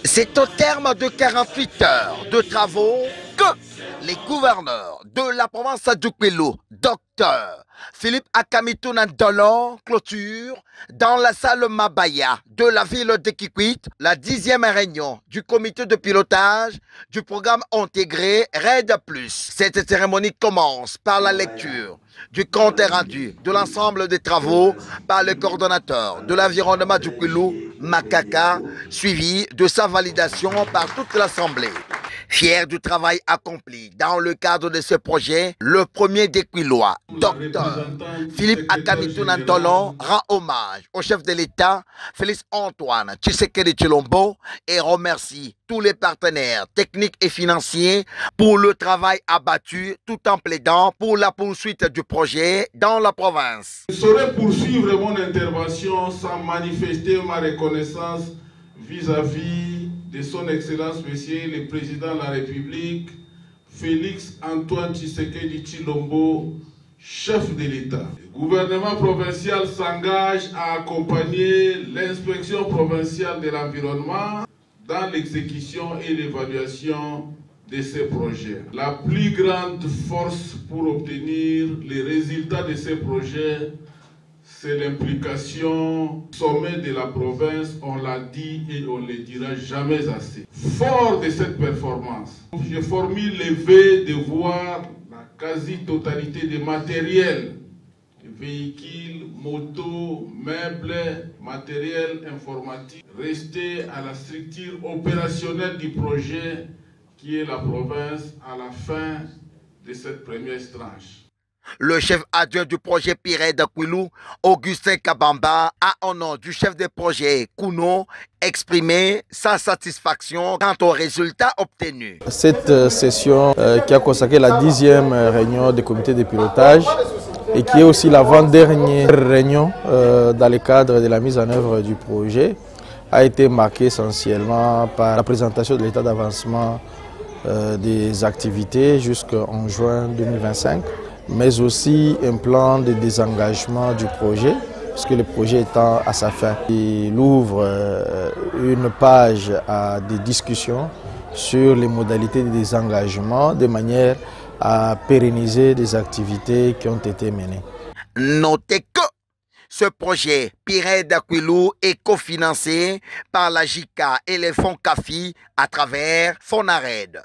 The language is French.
C'est au terme de 48 heures de travaux que les gouverneurs de la province du Kwilu, docteur Philippe Akamitou Nandolo, clôture dans la salle Mabaya de la ville de Kikwit la 10e réunion du comité de pilotage du programme intégré RED+. Cette cérémonie commence par la lecture du compte rendu de l'ensemble des travaux par le coordonnateur de l'environnement du Kwilu, Makaka, suivi de sa validation par toute l'Assemblée. Fier du travail accompli dans le cadre de ce projet, le premier des Kwilois, Dr Philippe Akamitou Nandolo, rend hommage au chef de l'État, Félix Antoine Tshisekedi Tshilombo, et remercie tous les partenaires techniques et financiers pour le travail abattu, tout en plaidant pour la poursuite du projet dans la province. Je ne saurais poursuivre mon intervention sans manifester ma reconnaissance vis-à-vis de son Excellence Monsieur le Président de la République, Félix Antoine Tshisekedi Tshilombo, chef de l'État. Le gouvernement provincial s'engage à accompagner l'inspection provinciale de l'environnement dans l'exécution et l'évaluation de ces projets. La plus grande force pour obtenir les résultats de ces projets, c'est l'implication sommet de la province, on l'a dit et on ne le dira jamais assez. Fort de cette performance, je formule le vœu de voir la quasi-totalité des matériels, véhicules, motos, meubles, matériel informatique, rester à la structure opérationnelle du projet qui est la province à la fin de cette première tranche. Le chef adjoint du projet PIRED Kwilu, Augustin Kabamba, a au nom du chef de projet Kuno exprimé sa satisfaction quant aux résultats obtenus. Cette session qui a consacré la 10e réunion du comité de pilotage et qui est aussi l'avant-dernière réunion dans le cadre de la mise en œuvre du projet a été marquée essentiellement par la présentation de l'état d'avancement des activités jusqu'en juin 2025. Mais aussi un plan de désengagement du projet, puisque le projet étant à sa fin. Il ouvre une page à des discussions sur les modalités de désengagement, de manière à pérenniser des activités qui ont été menées. Notez que ce projet PIRED Kwilu est cofinancé par la JICA et les fonds CAFI à travers FONARED.